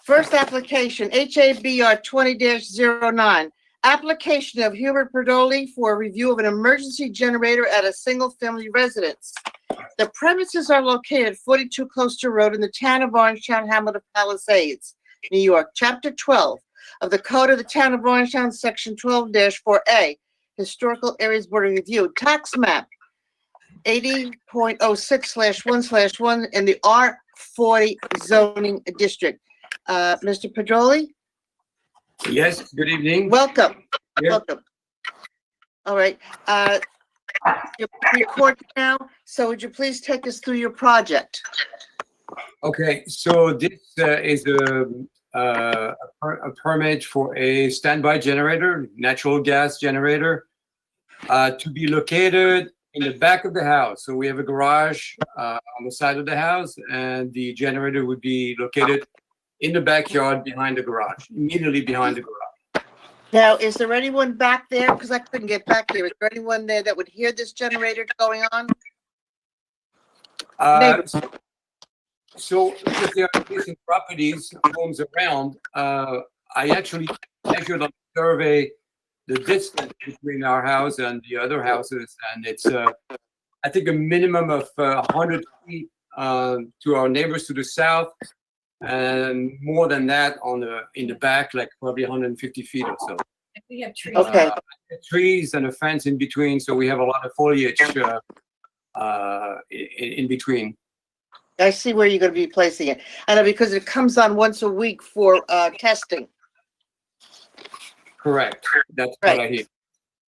First application, HABR 20-09. Application of Hubert Perdoli for review of an emergency generator at a single-family residence. The premises are located at 42 Coaster Road in the town of Orangetown, Hamlet of Palisades, New York. Chapter 12 of the Code of the Town of Orangetown, Section 12-4A, Historical Areas Board of Review. Tax map 80.06/1/1 in the R40 zoning district. Mr. Perdoli? Yes, good evening. Welcome. Yeah. Welcome. All right. You're recording now, so would you please take us through your project? Okay, so this is a permit for a standby generator, natural gas generator, to be located in the back of the house. So we have a garage on the side of the house, and the generator would be located in the backyard behind the garage, immediately behind the garage. Now, is there anyone back there? Because I couldn't get back there. Is there anyone there that would hear this generator going on? Neighbors. So if there are adjacent properties, homes around, I actually measured on the survey the distance between our house and the other houses, and it's I think a minimum of 100 feet to our neighbors to the south, and more than that on in the back, like probably 150 feet or so. We have trees. Okay. Trees and a fence in between, so we have a lot of foliage in between. I see where you're going to be placing it. I know because it comes on once a week for testing. Correct. That's Right. what I hear.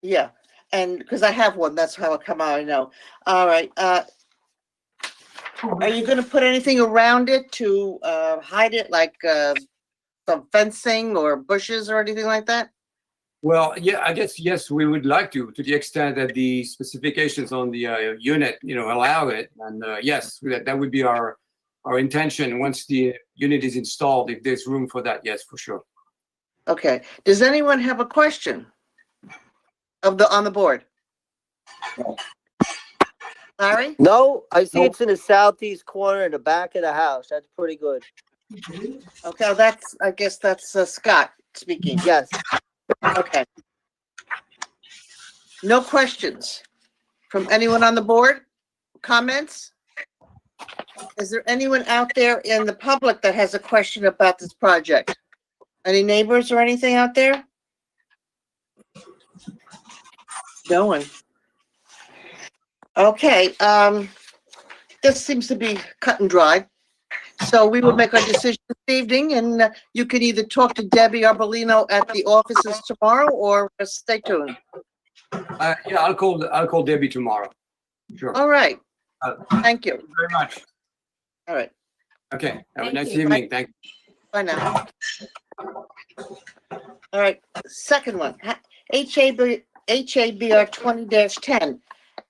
Yeah, and because I have one, that's how it come out, I know. All right. Are you going to put anything around it to hide it, like some fencing or bushes or anything like that? Well, yeah, I guess, yes, we would like to the extent that the specifications on the unit, allow it. And yes, that would be our intention once the unit is installed, if there's room for that, yes, for sure. Okay. Does anyone have a question on the board? Larry? No, I see Nope. it's in the southeast corner in the back of the house. That's pretty good. Okay, I guess that's Scott speaking. Yes. Okay. No questions from anyone on the board? Comments? Is there anyone out there in the public that has a question about this project? Any neighbors or anything out there? No one. Okay, this seems to be cut and dry. So we will make our decision this evening, and you can either talk to Debbie Arbolino at the offices tomorrow, or stay tuned. Yeah, I'll call Debbie tomorrow. Sure. All right. Thank you. Thank you very much. All right. Okay. Have a Thank nice you. evening. Thank you. Bye now. All right. Second one, HABR 20-10.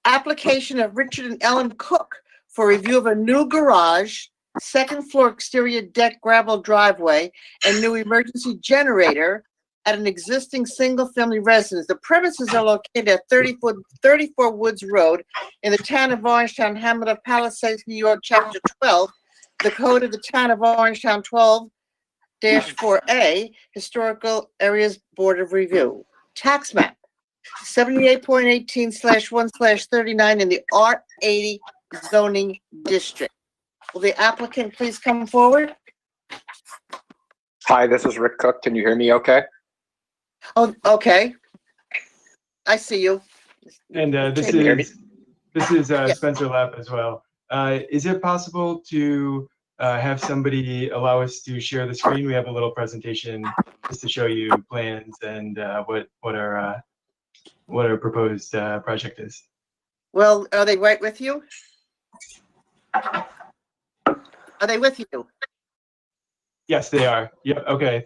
Application of Richard and Ellen Cook for review of a new garage, second floor exterior deck gravel driveway, and new emergency generator at an existing single-family residence. The premises are located at 34 Woods Road in the town of Orangetown, Hamlet of Palisades, New York, Chapter 12, the Code of the Town of Orangetown 12-4A, Historical Areas Board of Review. Tax map 78.18/1/39 in the R80 zoning district. Will the applicant please come forward? Hi, this is Rick Cook. Can you hear me okay? Oh, okay. I see you. And this Can you hear me? is Spencer Lapp as well. Is it possible to have somebody allow us to share the screen? We have a little presentation just to show you plans and what our proposed project is. Well, are they right with you? Are they with you? Yes, they are. Yep. Okay.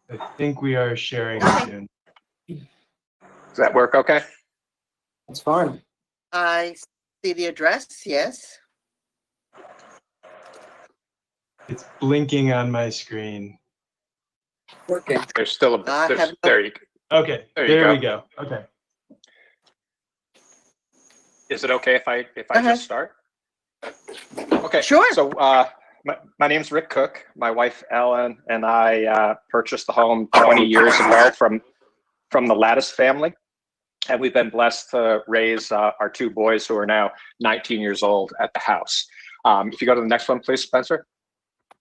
I think we are sharing soon. Does that work okay? That's fine. I see the address, yes. It's blinking on my screen. Okay. There's still a, I have no- there you go. Okay. There you There go. we go. Okay. Is it okay if I ahead. just start? Okay. Sure. So My name's Rick Cook. My wife Ellen and I purchased the home 20 years ago from the Lattice family, and we've been blessed to raise our two boys who are now 19 years old at the house. If you go to the next one, please, Spencer.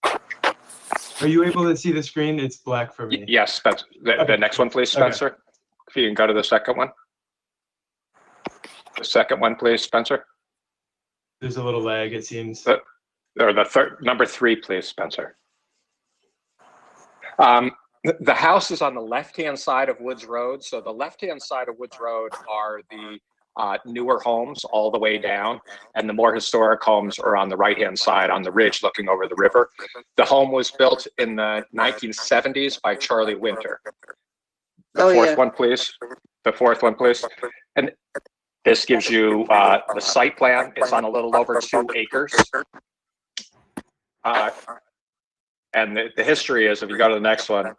Are you able to see the screen? It's black for me. Yes, Spencer. The next one, please, Spencer. Okay. If you can go to the second one. The second one, please, Spencer. There's a little lag, it seems. Or the third, number 3, please, Spencer. The house is on the left-hand side of Woods Road. So the left-hand side of Woods Road are the newer homes all the way down, and the more historic homes are on the right-hand side on the ridge looking over the river. The home was built in the 1970s by Charlie Winter. The fourth one, please. The fourth one, please. And this gives you the site plan. It's on a little over 2 acres. And the history is, if you go to the next one,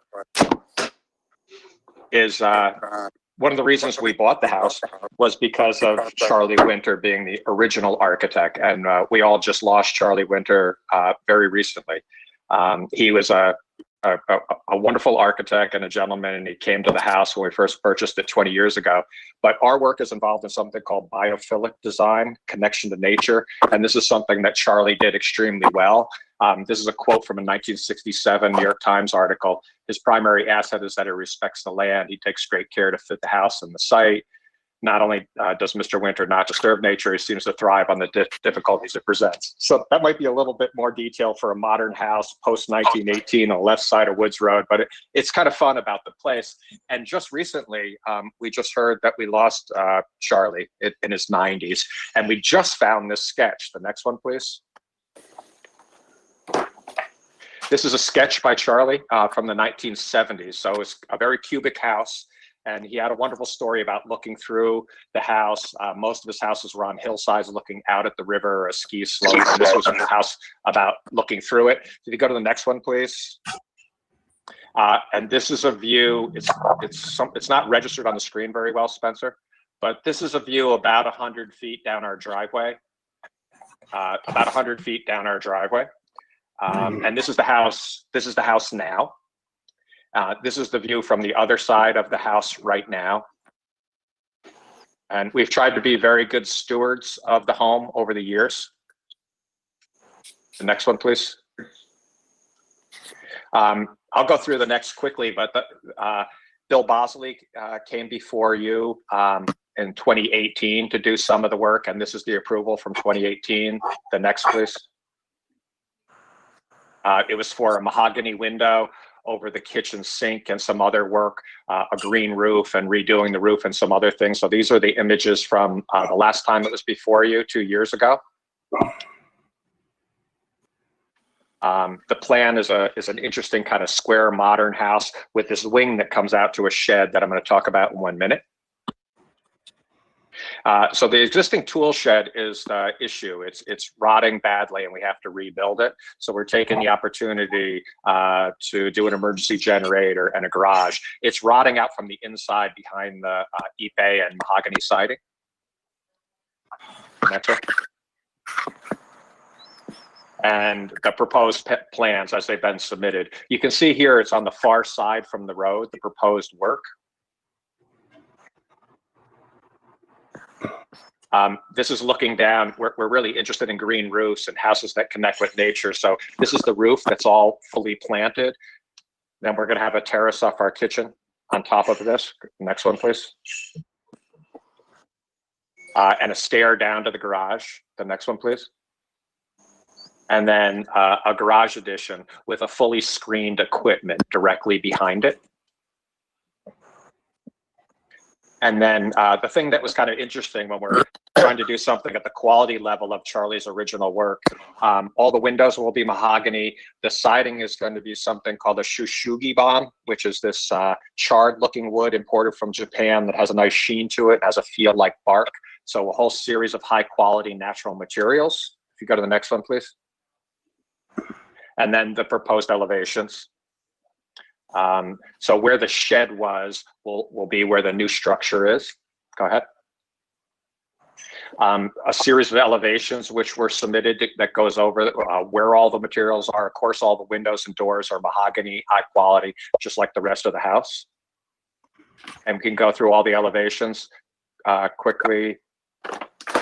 is one of the reasons we bought the house was because of Charlie Winter being the original architect. And we all just lost Charlie Winter very recently. He was a wonderful architect and a gentleman, and he came to the house when we first purchased it 20 years ago. But our work is involved in something called biophilic design, connection to nature. And this is something that Charlie did extremely well. This is a quote from a 1967 New York Times article. His primary asset is that he respects the land. He takes great care to fit the house and the site. Not only does Mr. Winter not disturb nature, he seems to thrive on the difficulties it presents. So that might be a little bit more detail for a modern house post-1918 on the left side of Woods Road, but it's kind of fun about the place. And just recently, we just heard that we lost Charlie in his 90s, and we just found this sketch. The next one, please. This is a sketch by Charlie from the 1970s. So it's a very cubic house. And he had a wonderful story about looking through the house. Most of his houses were on hillsides looking out at the river or a ski slope. And this was a house about looking through it. Can you go to the next one, please? And this is a view. It's not registered on the screen very well, Spencer, but this is a view about 100 feet down our driveway. About 100 feet down our driveway. And this is the house. This is the house now. This is the view from the other side of the house right now. And we've tried to be very good stewards of the home over the years. The next one, please. I'll go through the next quickly, but Bill Bosley came before you in 2018 to do some of the work, and this is the approval from 2018. The next, please. It was for a mahogany window over the kitchen sink and some other work, a green roof and redoing the roof and some other things. So these are the images from the last time it was before you 2 years ago. The plan is an interesting kind of square modern house with this wing that comes out to a shed that I'm going to talk about in 1 minute. So the existing tool shed is the issue. It's rotting badly and we have to rebuild it. So we're taking the opportunity to do an emergency generator and a garage. It's rotting out from the inside behind the Ipe and mahogany siding. That's it. And the proposed plans as they've been submitted. You can see here it's on the far side from the road, the proposed work. This is looking down. We're really interested in green roofs and houses that connect with nature. So this is the roof that's all fully planted. Then we're going to have a terrace off our kitchen on top of this. Next one, please. And a stair down to the garage. The next one, please. And then a garage addition with a fully screened equipment directly behind it. And then the thing that was kind of interesting when we're trying to do something at the quality level of Charlie's original work, all the windows will be mahogany. The siding is going to be something called a shushugiban, which is this charred looking wood imported from Japan that has a nice sheen to it, has a feel like bark. So a whole series of high quality natural materials. If you go to the next one, please. And then the proposed elevations. So where the shed was will be where the new structure is. Go ahead. A series of elevations which were submitted that goes over where all the materials are. Of course, all the windows and doors are mahogany, high quality, just like the rest of the house. And we can go through all the elevations quickly.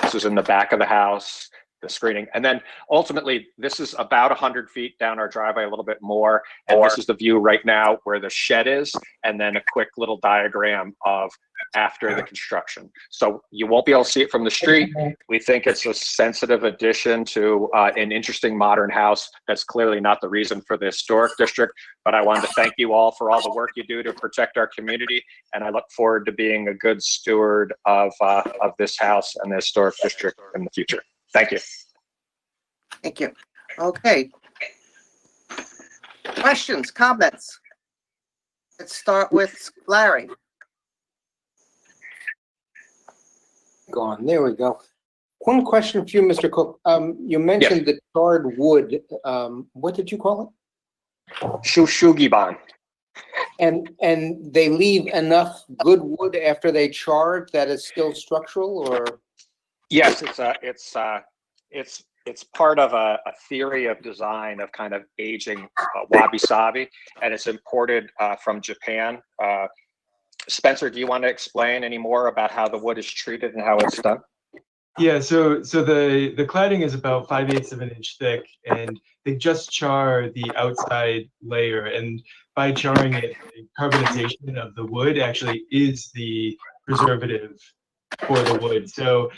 This is in the back of the house, the screening. And then ultimately, this is about 100 feet down our driveway, a little bit more. And this is the view right now where the shed is, and then a quick little diagram of after the construction. So you won't be able to see it from the street. We think it's a sensitive addition to an interesting modern house. That's clearly not the reason for the historic district, but I wanted to thank you all for all the work you do to protect our community. And I look forward to being a good steward of this house and the historic district in the future. Thank you. Thank you. Okay. Questions, comments? Let's start with Larry. Gone. There we go. One question for you, Mr. Cook. You mentioned the charred wood. What did you call it? Shushugiban. And they leave enough good wood after they char that it's still structural, or? Yes, it's part of a theory of design of kind of aging wabi-sabi, and it's imported from Japan. Spencer, do you want to explain any more about how the wood is treated and how it's done? Yeah, so the cladding is about 5/8 of an inch thick, and they just char the outside layer. And by charring it, the carbonization of the wood actually is the preservative for the wood. So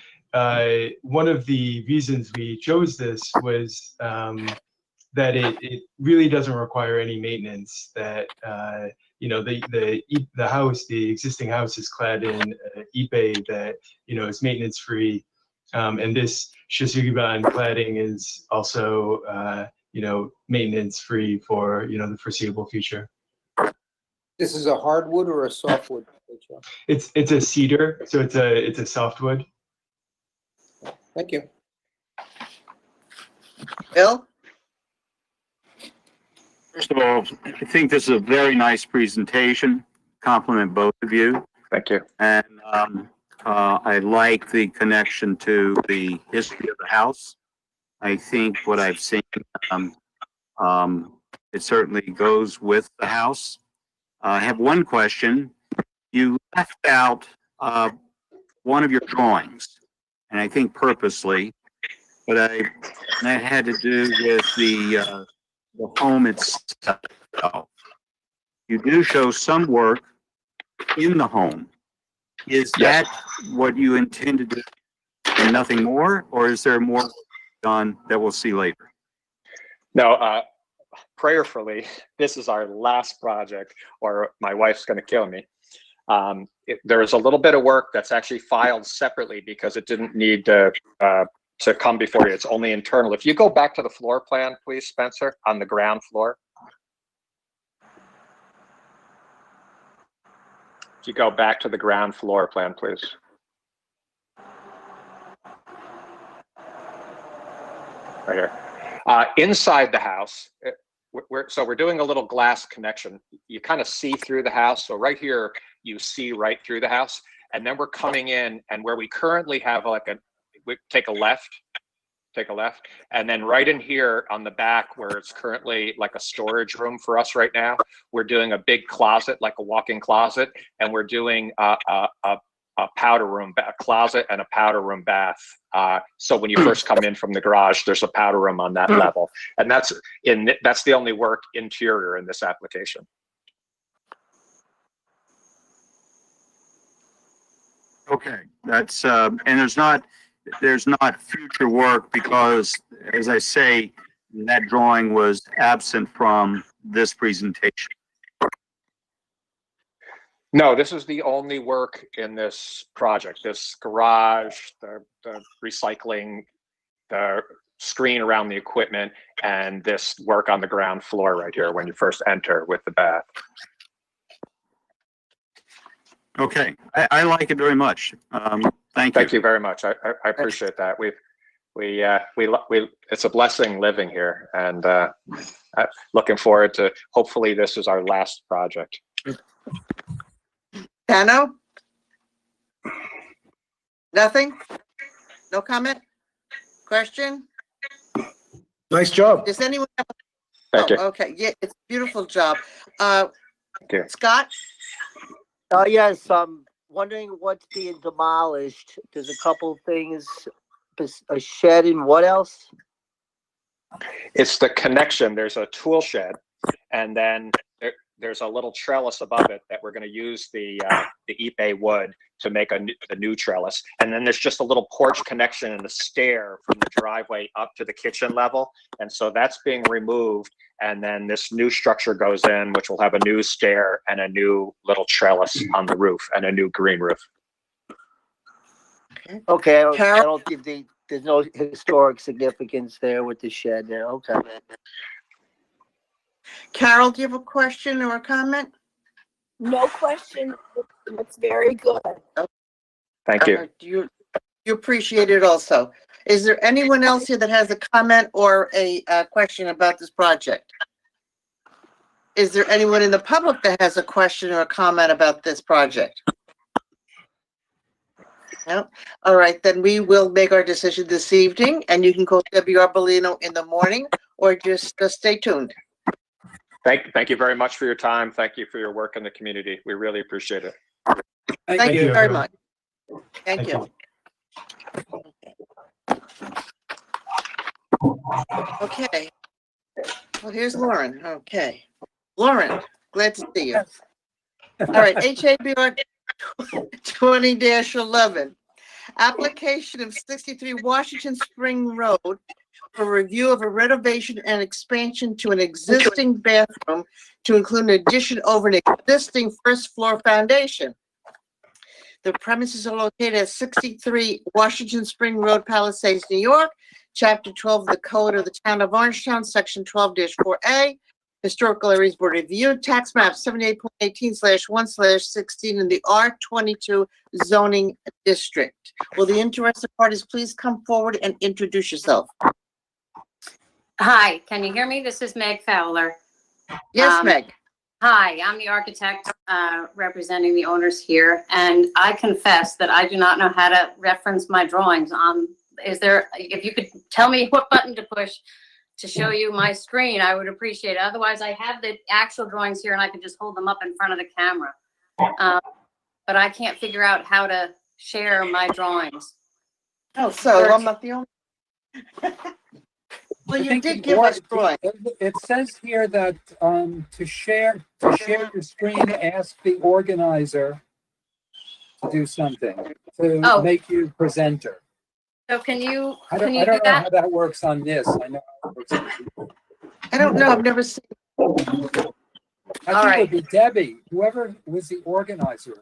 one of the reasons we chose this was that it really doesn't require any maintenance. That the house, the existing house, is clad in ipe that is maintenance free, and this shisugiban cladding is also maintenance free for the foreseeable future. This is a hardwood or a softwood? It's a cedar, so it's a softwood. Thank you. Bill? First of all, I think this is a very nice presentation. Compliment both of you. Thank you. And I like the connection to the history of the house. I think what I've seen, it certainly goes with the house. I have one question. You left out one of your drawings, and I think purposely, but that had to do with the home itself. You do show some work in the home. Is Yes. that what you intended to do and nothing more, or is there more done that we'll see later? No, prayerfully, this is our last project, or my wife's going to kill me. There is a little bit of work that's actually filed separately because it didn't need to come before you. It's only internal. If you go back to the floor plan, please, Spencer, on the ground floor. If you go back to the ground floor plan, please. Right here. Inside the house, we're doing a little glass connection. You kind of see through the house. So right here, you see right through the house. And then we're coming in, and where we currently have we take a left, and then right in here on the back where it's currently like a storage room for us right now, we're doing a big closet, like a walk-in closet, and we're doing a powder room, a closet and a powder room bath. So when you first come in from the garage, there's a powder room on that level, and that's the only work interior in this application. Okay, that's and there's not future work because, as I say, that drawing was absent from this presentation. No, this is the only work in this project. This garage, the recycling, the screen around the equipment, and this work on the ground floor right here when you first enter with the bath. Okay, I like it very much. Thank you. Thank you very much. I appreciate that. It's a blessing living here, and looking forward to, hopefully this is our last project. Tano? Nothing? No comment? Question? Nice job. Does anyone have? Thank you. Okay, yeah, it's a beautiful job. Thank you. Scott? Oh, yes, I'm wondering what's being demolished. There's a couple things, a shed and what else? It's the connection. There's a tool shed, and then there's a little trellis above it that we're going to use the ipe wood to make a new trellis. And then there's just a little porch connection and a stair from the driveway up to the kitchen level. And so that's being removed. And then this new structure goes in, which will have a new stair and a new little trellis on the roof and a new green roof. Okay, I Carol? don't think there's no historic significance there with the shed there. Okay. Carol, do you have a question or a comment? No question. It's very good. Thank you. You appreciate it also. Is there anyone else here that has a comment or a question about this project? Is there anyone in the public that has a question or a comment about this project? No? All right, then we will make our decision this evening, and you can call Debbie Arbolino in the morning, or just stay tuned. Thank you very much for your time. Thank you for your work in the community. We really appreciate it. Thank you you. very much. Thank you. Okay. Well, here's Lauren. Okay. Lauren, glad to see you. All right, HABR 20-11. Application of 63 Washington Spring Road for review of a renovation and expansion to an existing bathroom to include an addition over an existing first floor foundation. The premises are located at 63 Washington Spring Road, Palisades, New York, Chapter 12 of the Code of the Town of Orangetown, Section 12-4A. Historical Areas Board Review, Tax Map 78.18/1/16 in the R22 zoning district. Will the interested parties please come forward and introduce yourself? Hi, can you hear me? This is Meg Fowler. Yes, Meg. Hi, I'm the architect representing the owners here, and I confess that I do not know how to reference my drawings. If you could tell me what button to push to show you my screen, I would appreciate it. Otherwise, I have the actual drawings here and I can just hold them up in front of the camera. But I can't figure out how to share my drawings. Oh, so I'm not the only. Well, you did give us drawing. It says here that to share your screen, ask the organizer to do something to make you presenter. So can you I do don't know that? how that works on this. I know how it works on I don't know. I've never seen. I think it would be Debbie, whoever was the organizer.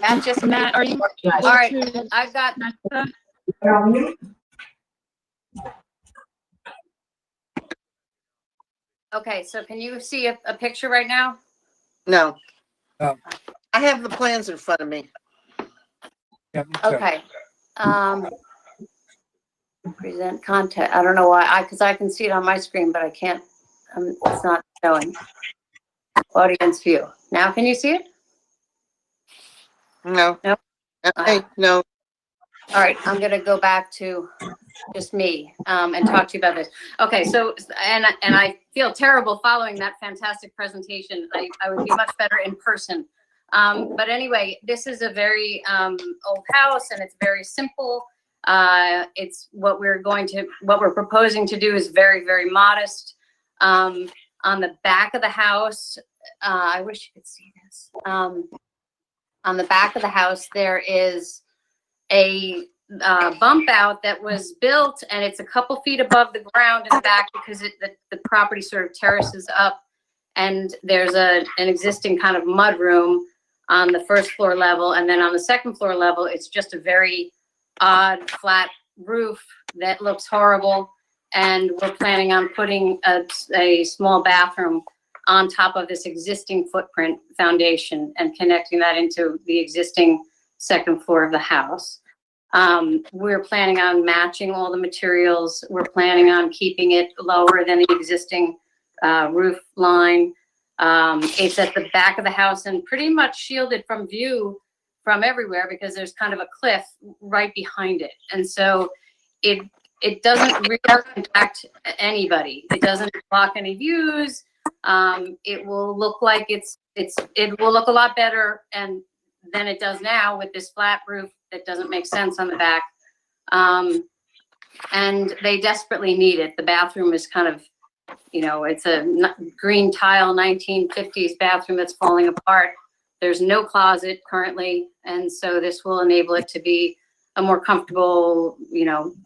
Matt, just Matt, are you? All right, I've got. Okay, so can you see a picture right now? No. Oh. I have the plans in front of me. Yeah, me too. Okay. Present content. I don't know why, because I can see it on my screen, but I can't. It's not showing. Audience view. Now, can you see it? No. No. Okay, no. All right, I'm gonna go back to just me and talk to you about this. Okay, so and I feel terrible following that fantastic presentation. I would be much better in person. But anyway, this is a very old house and it's very simple. It's what we're proposing to do is very, very modest. On the back of the house, I wish you could see this. On the back of the house, there is a bump out that was built, and it's a couple feet above the ground in the back because the property sort of terraces up, and there's an existing kind of mud room on the first floor level, and then on the second floor level, it's just a very odd flat roof that looks horrible, and we're planning on putting a small bathroom on top of this existing footprint foundation and connecting that into the existing second floor of the house. We're planning on matching all the materials. We're planning on keeping it lower than the existing roof line. It's at the back of the house and pretty much shielded from view from everywhere because there's kind of a cliff right behind it. And so it doesn't really impact anybody. It doesn't block any views. It will look like it will look a lot better than it does now with this flat roof that doesn't make sense on the back. And they desperately need it. The bathroom is kind of, it's a green tile 1950s bathroom that's falling apart. There's no closet currently. And so this will enable it to be a more comfortable,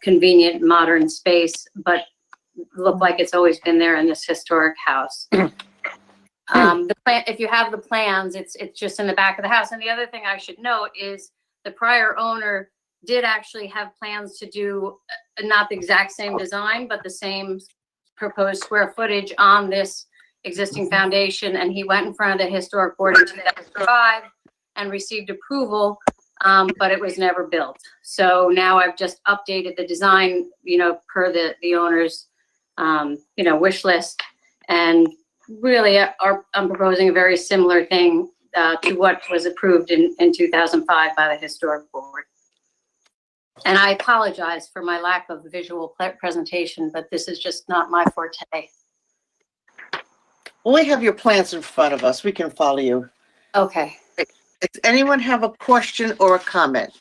convenient, modern space, but look like it's always been there in this historic house. If you have the plans, it's just in the back of the house. And the other thing I should note is the prior owner did actually have plans to do not the exact same design, but the same proposed square footage on this existing foundation. And he went in front of the historic board in 2005 and received approval, but it was never built. So now I've just updated the design, per the owner's, wish list. And really I'm proposing a very similar thing to what was approved in 2005 by the historic board. And I apologize for my lack of visual presentation, but this is just not my forte. We have your plans in front of us. We can follow you. Okay. Does anyone have a question or a comment?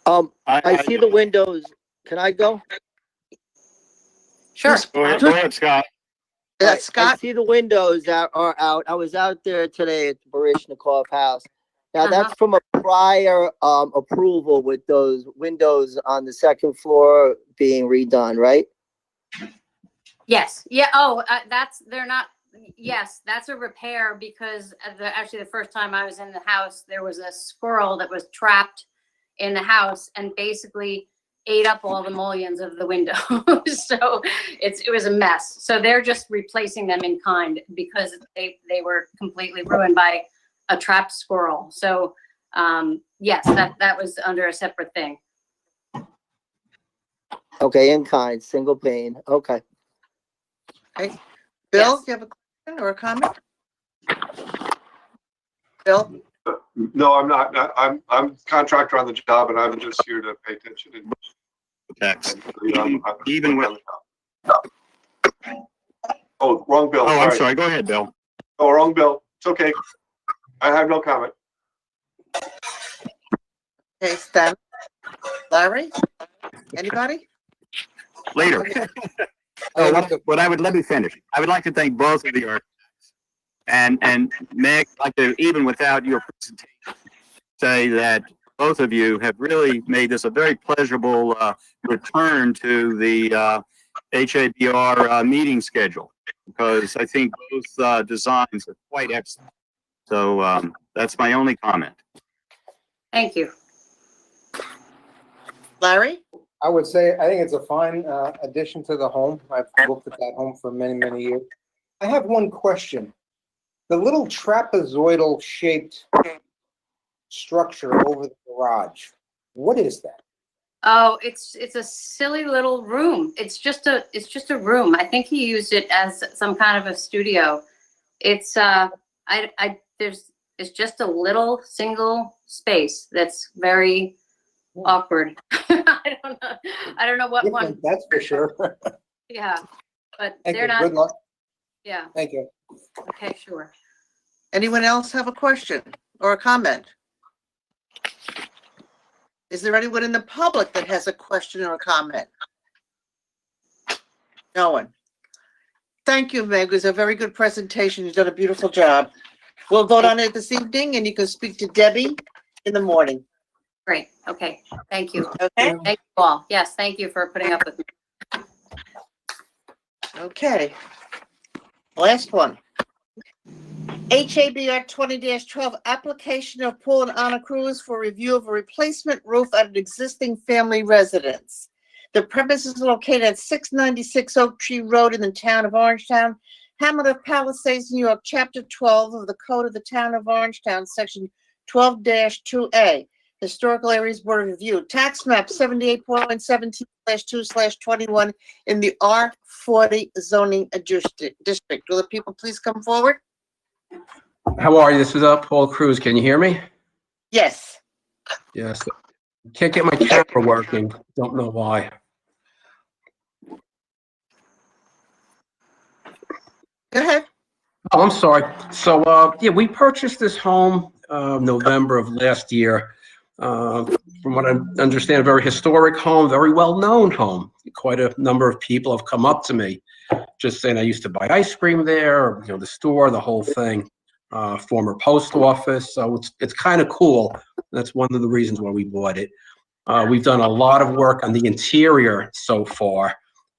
I see the windows. Can I go? Sure. Go ahead, Scott. Scott? I see the windows that are out. I was out there today at the Barishnikov house. Now that's from a prior approval with those windows on the second floor being redone, right? Yes. Yeah. Oh, yes, that's a repair because actually the first time I was in the house, there was a squirrel that was trapped in the house and basically ate up all the mullions of the window. So it was a mess. So they're just replacing them in kind because they were completely ruined by a trapped squirrel. So yes, that was under a separate thing. Okay, in kind, single pane. Okay. Okay. Bill, Yes. do you have a question or a comment? Bill? No, I'm not. I'm contractor on the job, and I'm just here to pay attention. And, Text. I'm Even with. Oh, wrong bill. Oh, I'm sorry. Go ahead, Bill. Oh, wrong bill. It's okay. I have no comment. Okay, Stan. Larry? Anybody? Later. Okay. Let me finish. I would like to thank both of the architects. And Meg, I'd like to, even without your presentation, say that both of you have really made this a very pleasurable return to the HABR meeting schedule, because I think both designs are quite excellent. So that's my only comment. Thank you. Larry? I would say, I think it's a fine addition to the home. I've looked at that home for many, many years. I have one question. The little trapezoidal shaped structure over the garage, what is that? Oh, it's a silly little room. It's just a room. I think he used it as some kind of a studio. It's it's just a little single space that's very awkward. I don't know what one. That's for sure. Yeah, but Thank they're you. not. Good luck. Yeah. Thank you. Okay, sure. Anyone else have a question or a comment? Is there anyone in the public that has a question or a comment? No one. Thank you, Meg. It was a very good presentation. You've done a beautiful job. We'll vote on it this evening, and you can speak to Debbie in the morning. Great. Okay. Thank you. Okay? Thank you all. Yes, thank you for putting up with me. Okay. Last one. HABR 20-12, application of pool and honor cruise for review of a replacement roof at an existing family residence. The premises is located at 696 Oak Tree Road in the town of Orangetown, Hamlet of Palisades, New York, Chapter 12 of the Code of the Town of Orangetown, Section 12-2A. Historical Areas Board of Review. Tax map 78.17/2/21 in the R40 zoning district. Will the people please come forward? How are you? This is Paul Cruz. Can you hear me? Yes. Yes. Can't get my camera working. Don't know why. Go ahead. Oh, I'm sorry. So, yeah, we purchased this home November of last year. From what I understand, a very historic home, very well-known home. Quite a number of people have come up to me just saying I used to buy ice cream there, or, the store, the whole thing. Former post office. So it's kind of cool. That's one of the reasons why we bought it. We've done a lot of work on the interior so far,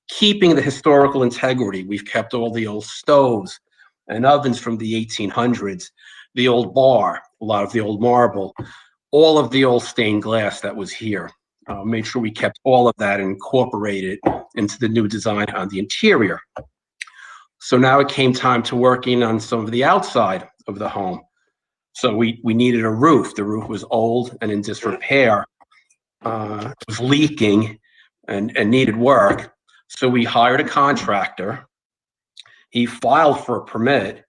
keeping the historical integrity. We've kept all the old stoves and ovens from the 1800s, the old bar, a lot of the old marble, all of the old stained glass that was here. Made sure we kept all of that and incorporated into the new design on the interior. So now it came time to working on some of the outside of the home. So we needed a roof. The roof was old and in disrepair. It was leaking and needed work. So we hired a contractor. He filed for a permit.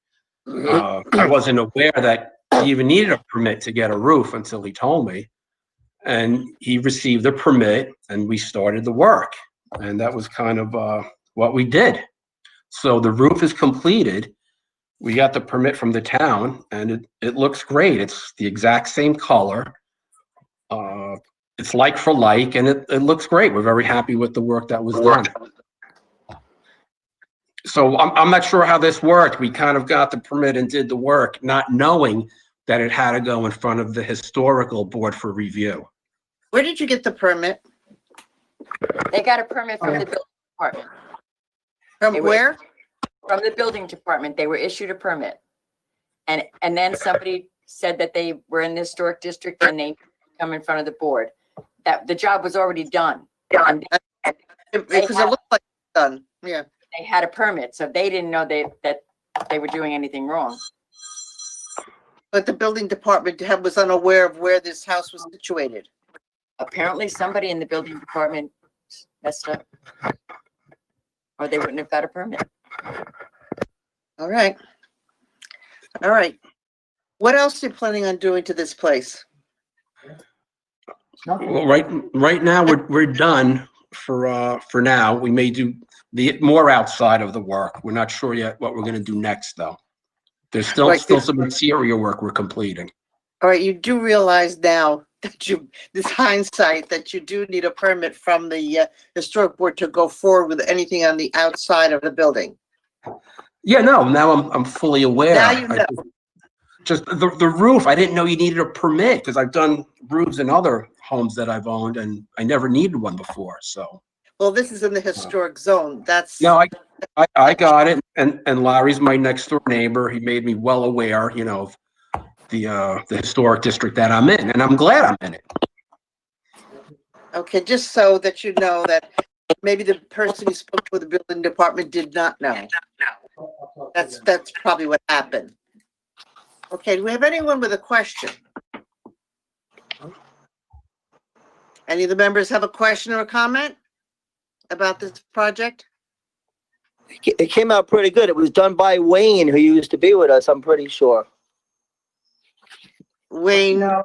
I wasn't aware that he even needed a permit to get a roof until he told me. And he received a permit and we started the work. And that was kind of what we did. So the roof is completed. We got the permit from the town and it looks great. It's the exact same color. It's like for like, and it looks great. We're very happy with the work that was done. So I'm not sure how this worked. We kind of got the permit and did the work, not knowing that it had to go in front of the historical board for review. Where did you get the permit? They got a permit from the building department. From where? From the building department. They were issued a permit. And then somebody said that they were in the historic district and they come in front of the board. That the job was already done. Because it looked like it's done. Yeah. They had a permit, so they didn't know that they were doing anything wrong. But the building department was unaware of where this house was situated. Apparently somebody in the building department messed up. Or they wouldn't have got a permit. All right. All right. What else are you planning on doing to this place? Well, right now we're done for now. We may do the more outside of the work. We're not sure yet what we're going to do next, though. There's still some interior work we're completing. All right, you do realize now that this hindsight, that you do need a permit from the historic board to go forward with anything on the outside of the building. Yeah, no, now I'm fully aware. Now you know. Just the roof, I didn't know you needed a permit because I've done roofs in other homes that I've owned and I never needed one before, so. Well, this is in the historic zone. That's. No, I got it. And Larry's my next door neighbor. He made me well aware, of the historic district that I'm in, and I'm glad I'm in it. Okay, just so that you know that maybe the person you spoke to the building department did not know. That's probably what happened. Okay, do we have anyone with a question? Any of the members have a question or a comment about this project? It came out pretty good. It was done by Wayne, who used to be with us, I'm pretty sure. Wayne? No,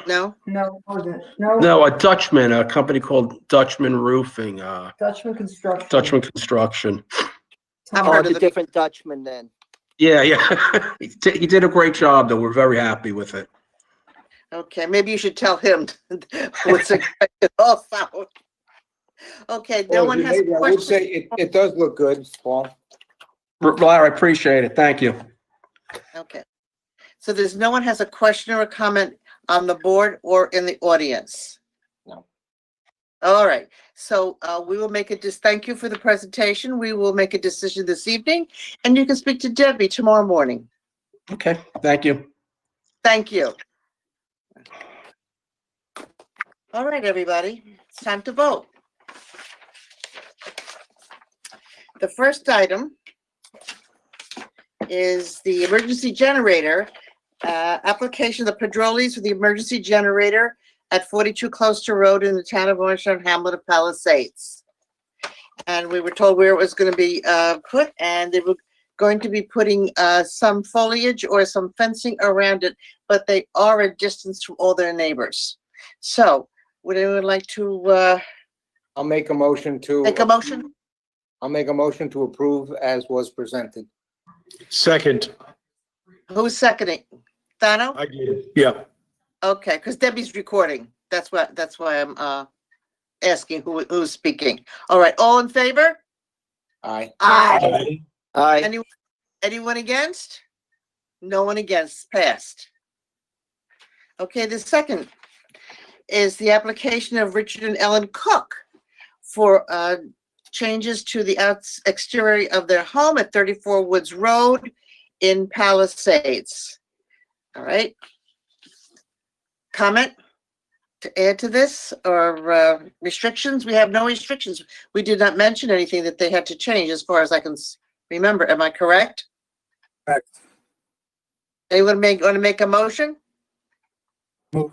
No? no, it wasn't. No, No, a Dutchman, a company called Dutchman Roofing, Dutchman Construction. Dutchman Construction. I've Oh, heard it's of a the, different Dutchman then. Yeah. He did a great job, though. We're very happy with it. okay, maybe you should tell him what's expected also. Okay, no one has a I would question. say it does look good, Paul. Larry, I appreciate it. Thank you. Okay. So there's no one has a question or a comment on the board or in the audience? No. All right. So we will make thank you for the presentation. We will make a decision this evening and you can speak to Debbie tomorrow morning. Okay, thank you. Thank you. All right, everybody, it's time to vote. The first item is the emergency generator, application of the Pedrolis for the emergency generator at 42 Closter Road in the town of Orangetown, Hamlet of Palisades. And we were told where it was going to be put, and going to be putting some foliage or some fencing around it, but they are a distance from all their neighbors. So would anyone like to I'll make a motion to. make a motion? I'll make a motion to approve as was presented. Second. Who's seconding? Thano? I did. Yeah. Okay, because Debbie's recording. That's why I'm asking who's speaking. All right, all in favor? Aye. Aye. Aye. Anyone against? No one against, passed. Okay, the second is the application of Richard and Ellen Cook for changes to the exterior of their home at 34 Woods Road in Palisades. All right. Comment to add to this or restrictions? We have no restrictions. We did not mention anything that they had to change as far as I can remember. Am I correct? Correct. Anyone want to make a motion? Move.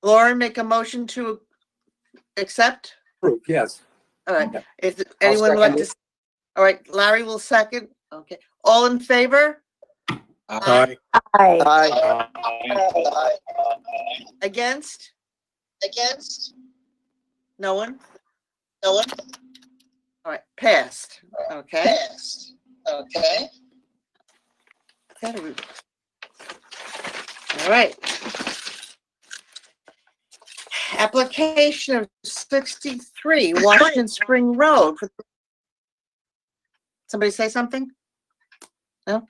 Lauren, make a motion to accept? Approve, yes. All right. If anyone would like second to, all right, Larry will second. Okay. All in favor? Aye. Aye. Against? No one? No one? All right, passed. Okay. Okay. All right. Application of 63 Washington Spring Road. Somebody say something? No?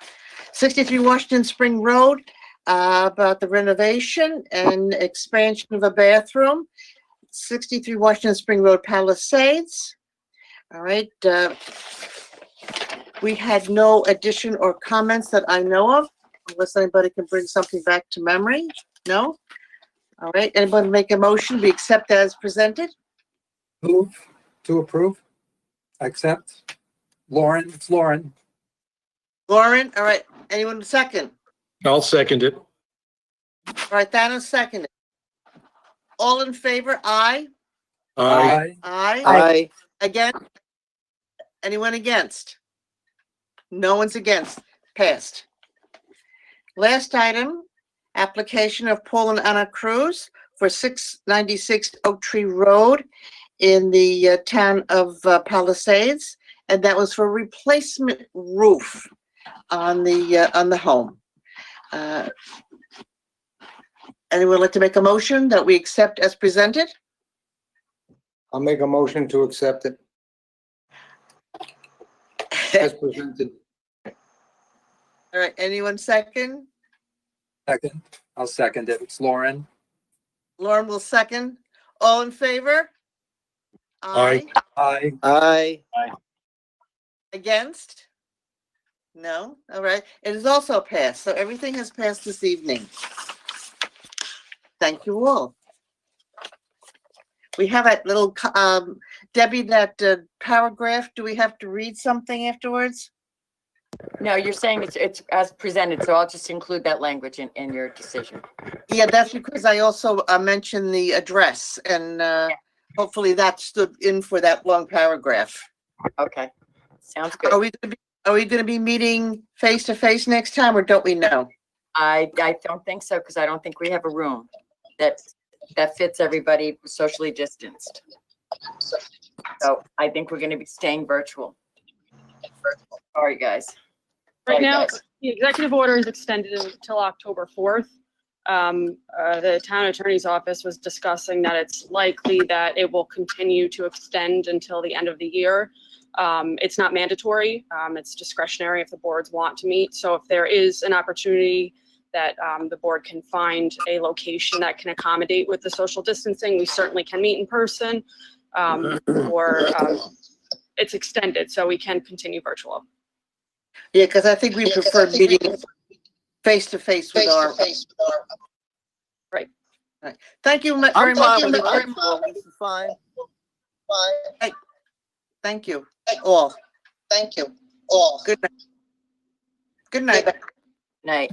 63 Washington Spring Road, about the renovation and expansion of a bathroom. 63 Washington Spring Road, Palisades. All right. We had no addition or comments that I know of, unless anybody can bring something back to memory. No? All right. Anybody make a motion? We accept as presented? Move to approve. Accept. Lauren, it's Lauren. Lauren, all right. Anyone second? I'll second it. All right, Thanos seconded. All in favor? Aye. Aye. Aye. Aye. Again? Anyone against? No one's against. Passed. Last item, application of Paul and Anna Cruz for 696 Oak Tree Road in the town of Palisades, and that was for replacement roof on the home. Anyone like to make a motion that we accept as presented? I'll make a motion to accept it as presented. All right, anyone second? Second. I'll second it. It's Lauren. Lauren will second. All in favor? Aye. Aye. Aye. Against? No? All right. It is also passed. So everything has passed this evening. Thank you all. We have that little, Debbie, that paragraph. Do we have to read something afterwards? No, you're saying it's as presented, so I'll just include that language in your decision. Yeah, that's because I also mentioned the address and hopefully that stood in for that long paragraph. Okay, sounds good. Are we going to be meeting face to face next time or don't we know? I don't think so, because I don't think we have a room that fits everybody socially distanced. So I think we're going to be staying virtual. Sorry, guys. Right now, the executive order is extended until October 4th. The town attorney's office was discussing that it's likely that it will continue to extend until the end of the year. It's not mandatory. It's discretionary if the boards want to meet. So if there is an opportunity that the board can find a location that can accommodate with the social distancing, we certainly can meet in person, or it's extended, so we can continue virtual. Yeah, because I think we prefer meeting face to face with our. Right. Right. Thank you very I'm much. fine with virtual. This is fine. Hey, thank you all. Thank you all. Good night. Good night. Night.